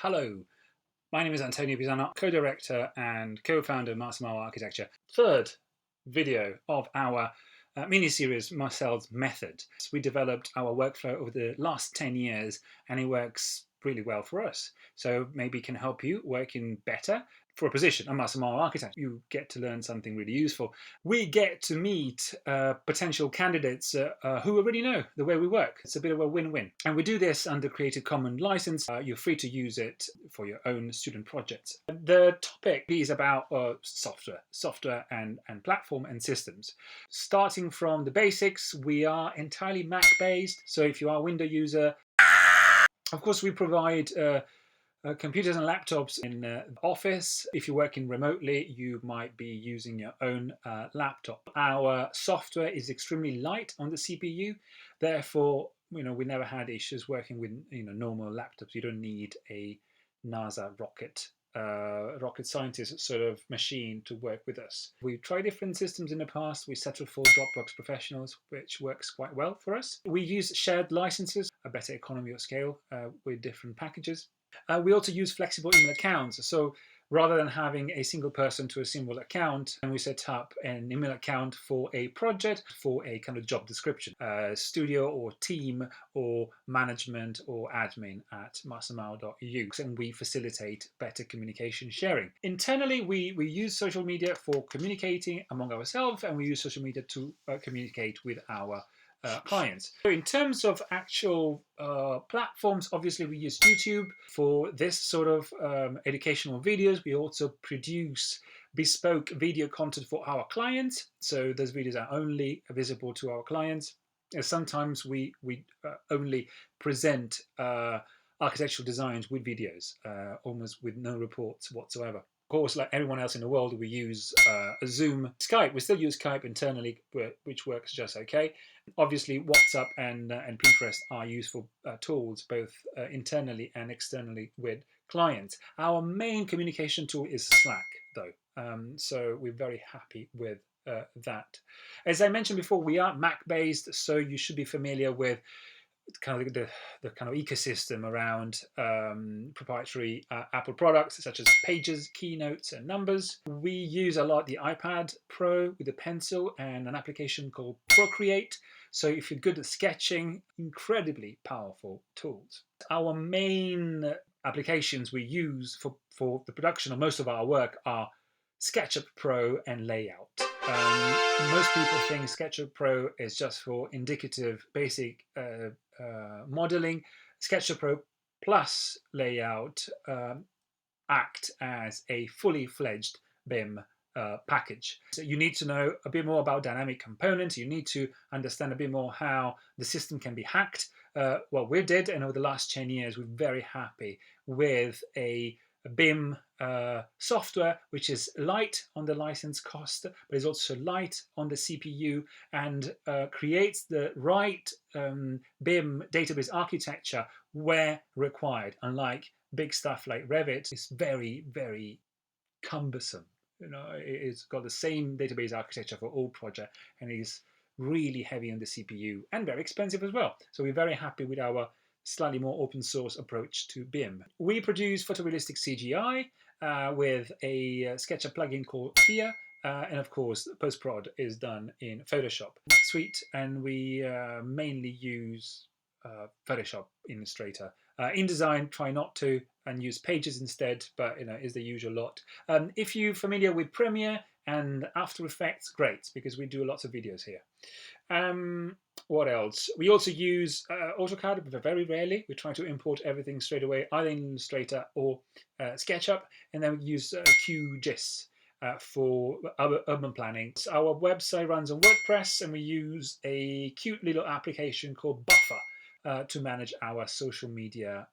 Hello, my name is Antonio Pisano, co-director and co-founder of Marcel Architecture. Third video of our mini-series, Marcel's Method. We developed our workflow over the last 10 years and it works really well for us. So maybe it can help you working better. For a position, a Marcel architect, you get to learn something really useful. We get to meet potential candidates who already know the way we work. It's a bit of a win-win. And we do this under Creative Commons license. You're free to use it for your own student projects. The topic is about software and platform and systems. Starting from the basics, we are entirely Mac-based. So if you are a Windows user, of course, we provide computers and laptops in office. If you're working remotely, you might be using your own laptop. Our software is extremely light on the CPU. Therefore, we never had issues working with normal laptops. You don't need a NASA rocket scientist sort of machine to work with us. We've tried different systems in the past. We settled for Dropbox Professionals, which works quite well for us. We use shared licenses, a better economy of scale with different packages. We also use flexible email accounts. So rather than having a single person to a single account, and we set up an email account for a project, for a kind of job description, studio or team or management or admin at mastermile.eu, and we facilitate better communication sharing. Internally, we use social media for communicating among ourselves, and we use social media to communicate with our clients. So in terms of actual platforms, obviously we use YouTube for this sort of educational videos. We also produce bespoke video content for our clients. So those videos are only visible to our clients. And sometimes we only present architectural designs with videos, almost with no reports whatsoever. Of course, like everyone else in the world, we use Zoom, Skype. We still use Skype internally, which works just okay. Obviously, WhatsApp and Pinterest are useful tools, both internally and externally with clients. Our main communication tool is Slack, though. So we're very happy with that. As I mentioned before, we are Mac-based, so you should be familiar with kind of the kind of ecosystem around proprietary Apple products such as Pages, Keynotes, and Numbers. We use a lot the iPad Pro with a pencil and an application called Procreate. So if you're good at sketching, incredibly powerful tools. Our main applications we use for the production of most of our work are SketchUp Pro and Layout. Most people think SketchUp Pro is just for indicative basic modeling. SketchUp Pro plus Layout act as a fully fledged BIM package. So you need to know a bit more about dynamic components. You need to understand a bit more how the system can be hacked. Well, we did, and over the last 10 years, we're very happy with a BIM software which is light on the license cost, but is also light on the CPU and creates the right BIM database architecture where required, unlike big stuff like Revit. It's very, very cumbersome. It's got the same database architecture for all projects and is really heavy on the CPU and very expensive as well. So we're very happy with our slightly more open source approach to BIM. We produce photorealistic CGI with a SketchUp plugin called Thea, and of course post-prod is done in Photoshop Suite, and we mainly use Photoshop Illustrator. InDesign, try not to, and use Pages instead, but is the usual lot. If you're familiar with Premiere and After Effects, great, because we do lots of videos here. What else? We also use AutoCAD, but very rarely. We try to import everything straight away, either in Illustrator or SketchUp, and then we use QGIS for our urban planning. Our website runs on WordPress, and we use a cute little application called Buffer to manage our social media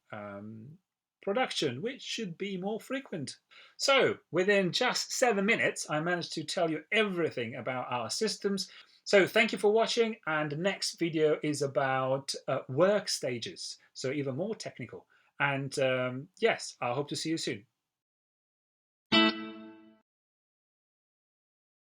production, which should be more frequent. So within just 7 minutes, I managed to tell you everything about our systems. So thank you for watching, and the next video is about work stages, so even more technical. And yes, I hope to see you soon.